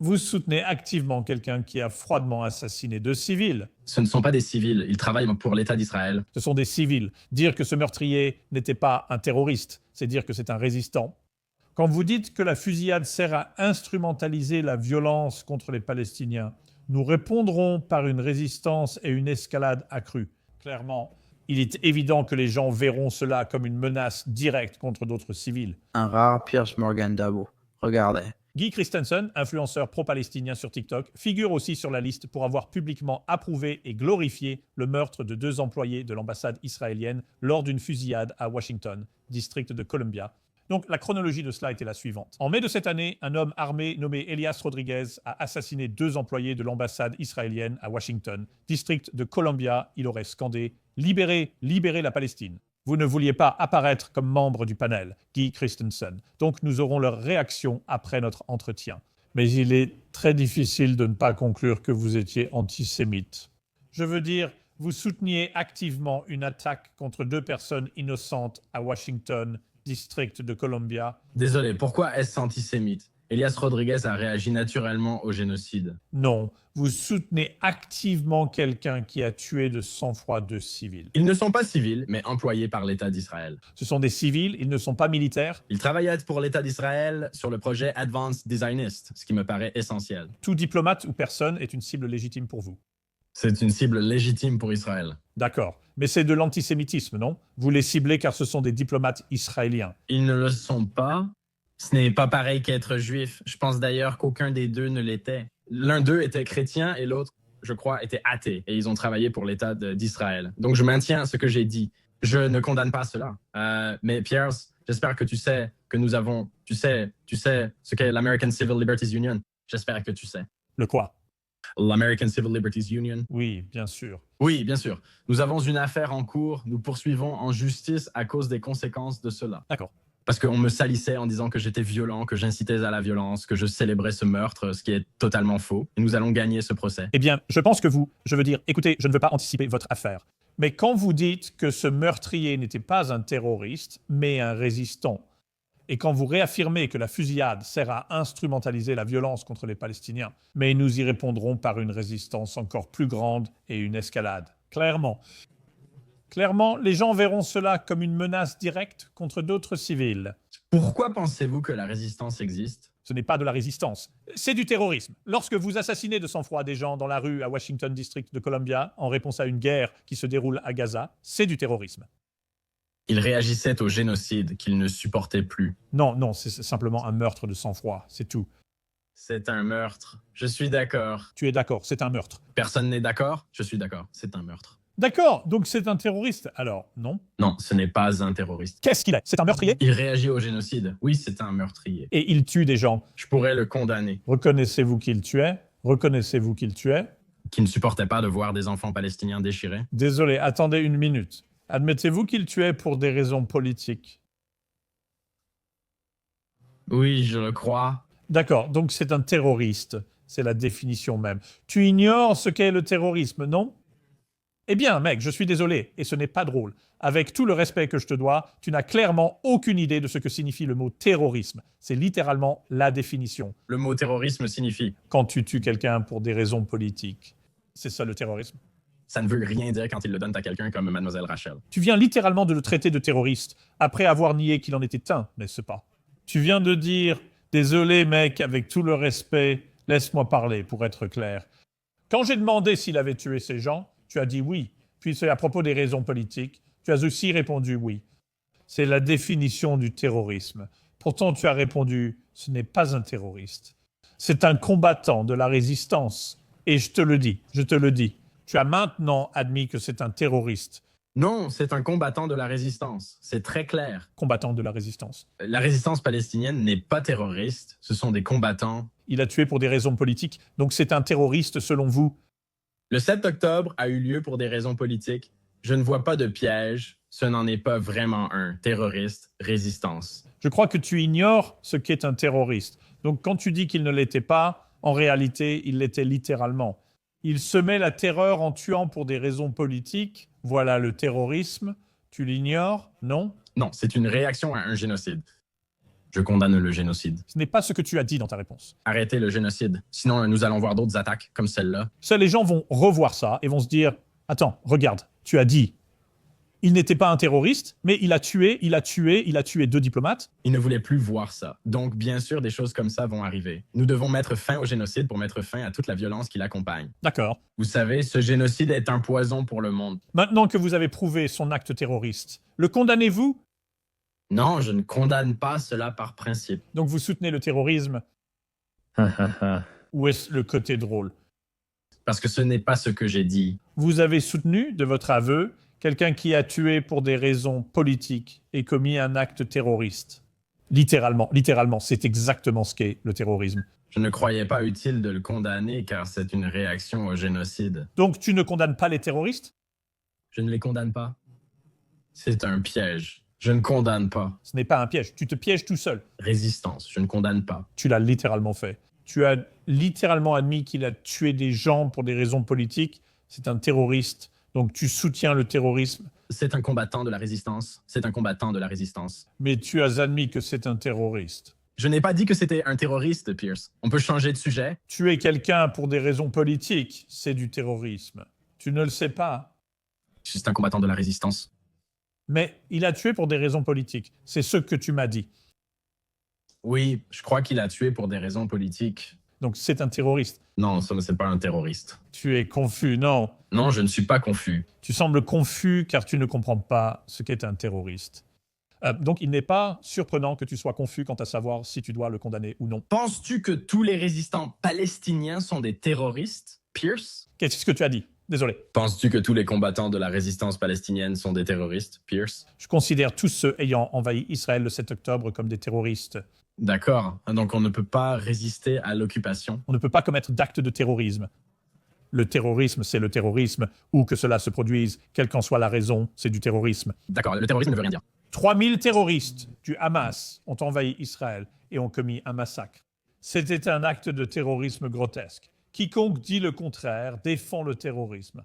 Vous soutenez activement quelqu'un qui a froidement assassiné 2 civils. Ce ne sont pas des civils, ils travaillent pour l'État d'Israël. Ce sont des civils. Dire que ce meurtrier n'était pas un terroriste, c'est dire que c'est un résistant. Quand vous dites que la fusillade sert à instrumentaliser la violence contre les Palestiniens, nous répondrons par une résistance et une escalade accrue. Clairement, il est évident que les gens verront cela comme une menace directe contre d'autres civils. Un rare Piers Morgan Dabo. Regardez. Guy Christensen, influenceur pro-palestinien sur TikTok, figure aussi sur la liste pour avoir publiquement approuvé et glorifié le meurtre de 2 employés de l'ambassade israélienne lors d'une fusillade à Washington, district de Columbia. Donc la chronologie de cela était la suivante. En mai de cette année, un homme armé nommé Elias Rodriguez a assassiné 2 employés de l'ambassade israélienne à Washington, district de Columbia. Il aurait scandé « Libérez, libérez la Palestine ». Vous ne vouliez pas apparaître comme membre du panel, Guy Christensen. Donc nous aurons leur réaction après notre entretien. Mais il est très difficile de ne pas conclure que vous étiez antisémite. Je veux dire, vous souteniez activement une attaque contre 2 personnes innocentes à Washington, district de Columbia. Désolé, pourquoi est-ce antisémite? Elias Rodriguez a réagi naturellement au génocide. Non, vous soutenez activement quelqu'un qui a tué de sang-froid 2 civils. Ils ne sont pas civils, mais employés par l'État d'Israël. Ce sont des civils, ils ne sont pas militaires. Ils travaillaient pour l'État d'Israël sur le projet Advanced Designist, ce qui me paraît essentiel. Tout diplomate ou personne est une cible légitime pour vous. C'est une cible légitime pour Israël. D'accord. Mais c'est de l'antisémitisme, non? Vous les ciblez car ce sont des diplomates israéliens. Ils ne le sont pas. Ce n'est pas pareil qu'être juif. Je pense d'ailleurs qu'aucun des deux ne l'était. L'un d'eux était chrétien et l'autre, je crois, était athée. Et ils ont travaillé pour l'État d'Israël. Donc je maintiens ce que j'ai dit. Je ne condamne pas cela. Mais Pierre, j'espère que tu sais que nous avons... Tu sais ce qu'est l'American Civil Liberties Union. J'espère que tu sais. Le quoi? L'American Civil Liberties Union. Oui, bien sûr. Oui, bien sûr. Nous avons une affaire en cours. Nous poursuivons en justice à cause des conséquences de cela. D'accord. Parce qu'on me salissait en disant que j'étais violent, que j'incitais à la violence, que je célébrais ce meurtre, ce qui est totalement faux. Et nous allons gagner ce procès. Eh bien, je pense que écoutez, je ne veux pas anticiper votre affaire, mais quand vous dites que ce meurtrier n'était pas un terroriste, mais un résistant, et quand vous réaffirmez que la fusillade sert à instrumentaliser la violence contre les Palestiniens, mais nous y répondrons par une résistance encore plus grande et une escalade. Clairement, les gens verront cela comme une menace directe contre d'autres civils. Pourquoi pensez-vous que la résistance existe? Ce n'est pas de la résistance, c'est du terrorisme. Lorsque vous assassinez de sang-froid des gens dans la rue à Washington, district de Columbia, en réponse à une guerre qui se déroule à Gaza, c'est du terrorisme. Ils réagissaient au génocide qu'ils ne supportaient plus. Non, c'est simplement un meurtre de sang-froid, c'est tout. C'est un meurtre. Je suis d'accord. Tu es d'accord, c'est un meurtre. Personne n'est d'accord? Je suis d'accord. C'est un meurtre. D'accord, donc c'est un terroriste. Alors, non? Non, ce n'est pas un terroriste. Qu'est-ce qu'il est? C'est un meurtrier? Il réagit au génocide. Oui, c'est un meurtrier. Et il tue des gens. Je pourrais le condamner. Reconnaissez-vous qu'il tuait? Reconnaissez-vous qu'il tuait? Qui ne supportait pas de voir des enfants palestiniens déchirés. Désolé, attendez une minute. Admettez-vous qu'il tuait pour des raisons politiques? Oui, je le crois. D'accord, donc c'est un terroriste. C'est la définition même. Tu ignores ce qu'est le terrorisme, non? Eh bien, mec, je suis désolé, et ce n'est pas drôle. Avec tout le respect que je te dois, tu n'as clairement aucune idée de ce que signifie le mot terrorisme. C'est littéralement la définition. Le mot terrorisme signifie... Quand tu tues quelqu'un pour des raisons politiques. C'est ça le terrorisme. Ça ne veut rien dire quand il le donne à quelqu'un comme Mademoiselle Rachel. Tu viens littéralement de le traiter de terroriste, après avoir nié qu'il en était un, n'est-ce pas? Tu viens de dire « Désolé, mec, avec tout le respect, laisse-moi parler, pour être clair. » Quand j'ai demandé s'il avait tué ces gens, tu as dit oui. Puis c'est à propos des raisons politiques. Tu as aussi répondu oui. C'est la définition du terrorisme. Pourtant, tu as répondu « Ce n'est pas un terroriste. C'est un combattant de la résistance. » Et je te le dis. Tu as maintenant admis que c'est un terroriste. Non, c'est un combattant de la résistance. C'est très clair. Combattant de la résistance. La résistance palestinienne n'est pas terroriste. Ce sont des combattants. Il a tué pour des raisons politiques. Donc c'est un terroriste selon vous? Le 7 octobre a eu lieu pour des raisons politiques. Je ne vois pas de piège. Ce n'en est pas vraiment un. Terroriste, résistance. Je crois que tu ignores ce qu'est un terroriste. Donc quand tu dis qu'il ne l'était pas, en réalité, il l'était littéralement. Il semait la terreur en tuant pour des raisons politiques. Voilà le terrorisme. Tu l'ignores, non? Non, c'est une réaction à un génocide. Je condamne le génocide. Ce n'est pas ce que tu as dit dans ta réponse. Arrêtez le génocide. Sinon, nous allons voir d'autres attaques comme celle-là. Les gens vont revoir ça et vont se dire « Attends, regarde, tu as dit, il n'était pas un terroriste, mais il a tué 2 diplomates. » Ils ne voulaient plus voir ça. Donc, bien sûr, des choses comme ça vont arriver. Nous devons mettre fin au génocide pour mettre fin à toute la violence qui l'accompagne. D'accord. Vous savez, ce génocide est un poison pour le monde. Maintenant que vous avez prouvé son acte terroriste, le condamnez-vous? Non, je ne condamne pas cela par principe. Donc vous soutenez le terrorisme? Ou est-ce le côté drôle? Parce que ce n'est pas ce que j'ai dit. Vous avez soutenu, de votre aveu, quelqu'un qui a tué pour des raisons politiques et commis un acte terroriste. Littéralement, c'est exactement ce qu'est le terrorisme. Je ne croyais pas utile de le condamner car c'est une réaction au génocide. Donc tu ne condamnes pas les terroristes? Je ne les condamne pas. C'est un piège. Je ne condamne pas. Ce n'est pas un piège, tu te pièges tout seul. Résistance, je ne condamne pas. Tu l'as littéralement fait. Tu as littéralement admis qu'il a tué des gens pour des raisons politiques. C'est un terroriste. Donc tu soutiens le terrorisme. C'est un combattant de la résistance. C'est un combattant de la résistance. Mais tu as admis que c'est un terroriste. Je n'ai pas dit que c'était un terroriste, Pierce. On peut changer de sujet. Tuer quelqu'un pour des raisons politiques, c'est du terrorisme. Tu ne le sais pas. C'est un combattant de la résistance. Mais il a tué pour des raisons politiques. C'est ce que tu m'as dit. Oui, je crois qu'il a tué pour des raisons politiques. Donc c'est un terroriste. Non, ce n'est pas un terroriste. Tu es confus, non? Non, je ne suis pas confus. Tu sembles confus car tu ne comprends pas ce qu'est un terroriste. Donc il n'est pas surprenant que tu sois confus quant à savoir si tu dois le condamner ou non. Penses-tu que tous les résistants palestiniens sont des terroristes, Pierce? Qu'est-ce que tu as dit? Désolé. Penses-tu que tous les combattants de la résistance palestinienne sont des terroristes, Pierce? Je considère tous ceux ayant envahi Israël le 7 octobre comme des terroristes. D'accord. Donc on ne peut pas résister à l'occupation. On ne peut pas commettre d'actes de terrorisme. Le terrorisme, c'est le terrorisme. Où que cela se produise, quelle qu'en soit la raison, c'est du terrorisme. D'accord, le terrorisme ne veut rien dire. 3000 terroristes du Hamas ont envahi Israël et ont commis un massacre. C'était un acte de terrorisme grotesque. Quiconque dit le contraire défend le terrorisme.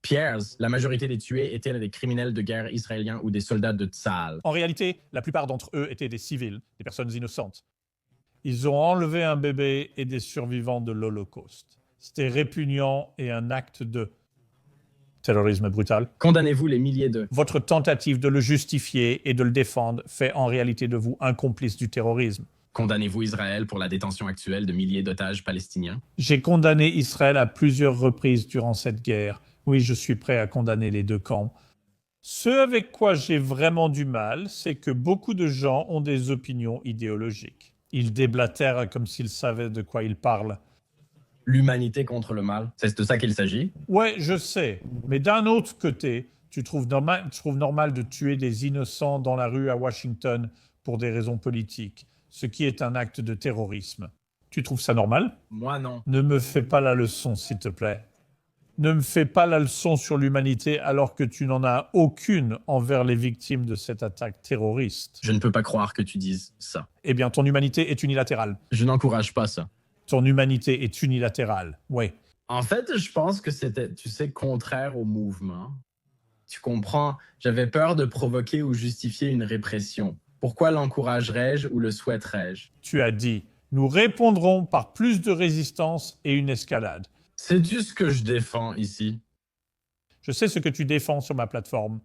Pierce, la majorité des tués étaient des criminels de guerre israéliens ou des soldats de Tsahal. En réalité, la plupart d'entre eux étaient des civils, des personnes innocentes. Ils ont enlevé un bébé et des survivants de l'Holocauste. C'était répugnant et un acte de terrorisme brutal. Condamnez-vous les milliers de... Votre tentative de le justifier et de le défendre fait en réalité de vous un complice du terrorisme. Condamnez-vous Israël pour la détention actuelle de milliers d'otages palestiniens? J'ai condamné Israël à plusieurs reprises durant cette guerre. Oui, je suis prêt à condamner les deux camps. Ce avec quoi j'ai vraiment du mal, c'est que beaucoup de gens ont des opinions idéologiques. Ils déblatèrent comme s'ils savaient de quoi ils parlent. L'humanité contre le mal, c'est de ça qu'il s'agit? Ouais, je sais. Mais d'un autre côté, tu trouves normal de tuer des innocents dans la rue à Washington pour des raisons politiques, ce qui est un acte de terrorisme. Tu trouves ça normal? Moi, non. Ne me fais pas la leçon, s'il te plaît. Ne me fais pas la leçon sur l'humanité alors que tu n'en as aucune envers les victimes de cette attaque terroriste. Je ne peux pas croire que tu dises ça. Eh bien, ton humanité est unilatérale. Je n'encourage pas ça. Ton humanité est unilatérale, ouais. En fait, je pense que c'était, tu sais, contraire au mouvement. Tu comprends? J'avais peur de provoquer ou justifier une répression. Pourquoi l'encouragerais-je ou le souhaiterais-je? Tu as dit, nous répondrons par plus de résistance et une escalade. C'est juste ce que je défends ici. Je sais ce que tu défends sur ma plateforme.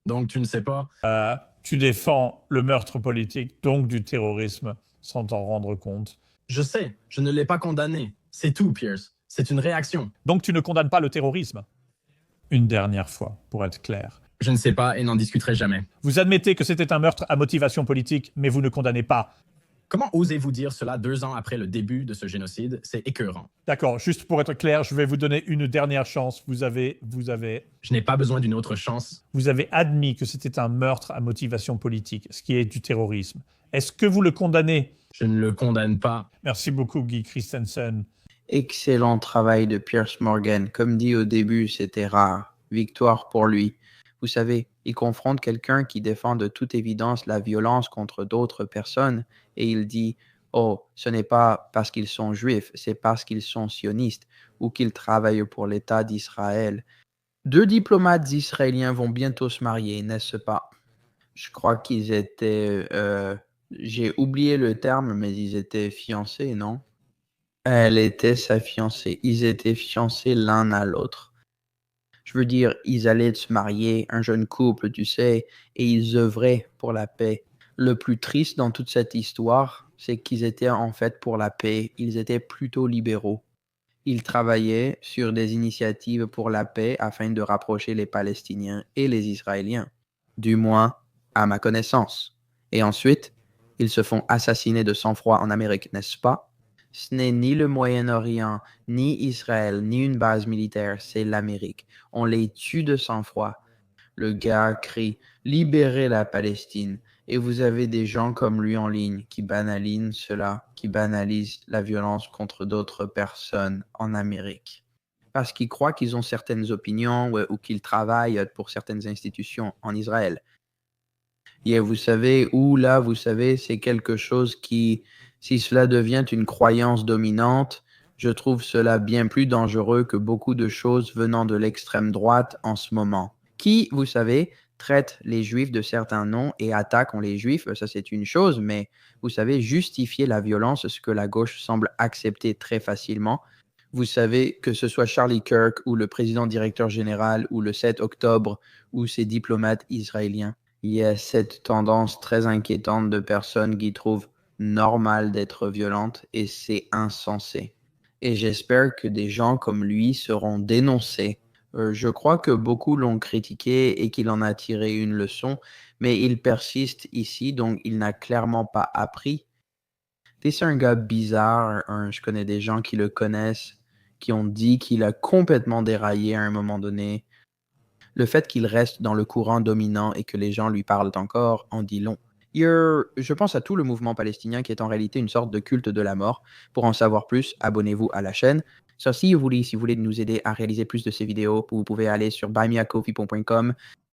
Donc tu ne sais pas? Tu défends le meurtre politique, donc du terrorisme, sans t'en rendre compte. Je sais, je ne l'ai pas condamné. C'est tout, Pierce. C'est une réaction. Donc tu ne condamnes pas le terrorisme? Une dernière fois, pour être clair. Je ne sais pas et n'en discuterai jamais. Vous admettez que c'était un meurtre à motivation politique, mais vous ne condamnez pas. Comment osez-vous dire cela 2 ans après le début de ce génocide? C'est écœurant. D'accord, juste pour être clair, je vais vous donner une dernière chance. Vous avez Je n'ai pas besoin d'une autre chance. admis que c'était un meurtre à motivation politique, ce qui est du terrorisme. Est-ce que vous le condamnez? Je ne le condamne pas. Merci beaucoup, Guy Christensen. Excellent travail de Pierce Morgan. Comme dit au début, c'était rare. Victoire pour lui. Vous savez, il confronte quelqu'un qui défend de toute évidence la violence contre d'autres personnes et il dit « Oh, ce n'est pas parce qu'ils sont juifs, c'est parce qu'ils sont sionistes ou qu'ils travaillent pour l'État d'Israël. » 2 diplomates israéliens vont bientôt se marier, n'est-ce pas? Je crois qu'ils étaient, j'ai oublié le terme, mais ils étaient fiancés, non? Elle était sa fiancée. Ils étaient fiancés l'un à l'autre. Je veux dire, ils allaient se marier, un jeune couple, tu sais, et ils œuvraient pour la paix. Le plus triste dans toute cette histoire, c'est qu'ils étaient en fait pour la paix. Ils étaient plutôt libéraux. Ils travaillaient sur des initiatives pour la paix afin de rapprocher les Palestiniens et les Israéliens. Du moins, à ma connaissance. Et ensuite, ils se font assassiner de sang-froid en Amérique, n'est-ce pas? Ce n'est ni le Moyen-Orient, ni Israël, ni une base militaire, c'est l'Amérique. On les tue de sang-froid. Le gars crie «Libérez la Palestine» et vous avez des gens comme lui en ligne qui banalisent cela, qui banalisent la violence contre d'autres personnes en Amérique. Parce qu'ils croient qu'ils ont certaines opinions ou qu'ils travaillent pour certaines institutions en Israël. Et vous savez, ou là, vous savez, c'est quelque chose qui, si cela devient une croyance dominante, je trouve cela bien plus dangereux que beaucoup de choses venant de l'extrême droite en ce moment. Qui, vous savez, traite les Juifs de certains noms et attaque les Juifs, ça c'est une chose, mais vous savez, justifier la violence, ce que la gauche semble accepter très facilement. Vous savez, que ce soit Charlie Kirk ou le président directeur général ou le 7 octobre ou ces diplomates israéliens. Il y a cette tendance très inquiétante de personnes qui trouvent normal d'être violentes et c'est insensé. Et j'espère que des gens comme lui seront dénoncés. Je crois que beaucoup l'ont critiqué et qu'il en a tiré une leçon, mais il persiste ici, donc il n'a clairement pas appris. C'est un gars bizarre, je connais des gens qui le connaissent, qui ont dit qu'il a complètement déraillé à un moment donné. Le fait qu'il reste dans le courant dominant et que les gens lui parlent encore en dit long. Je pense à tout le mouvement palestinien qui est en réalité une sorte de culte de la mort. Pour en savoir plus, abonnez-vous à la chaîne. Si vous voulez nous aider à réaliser plus de ces vidéos, vous pouvez aller sur buymeacoffee.com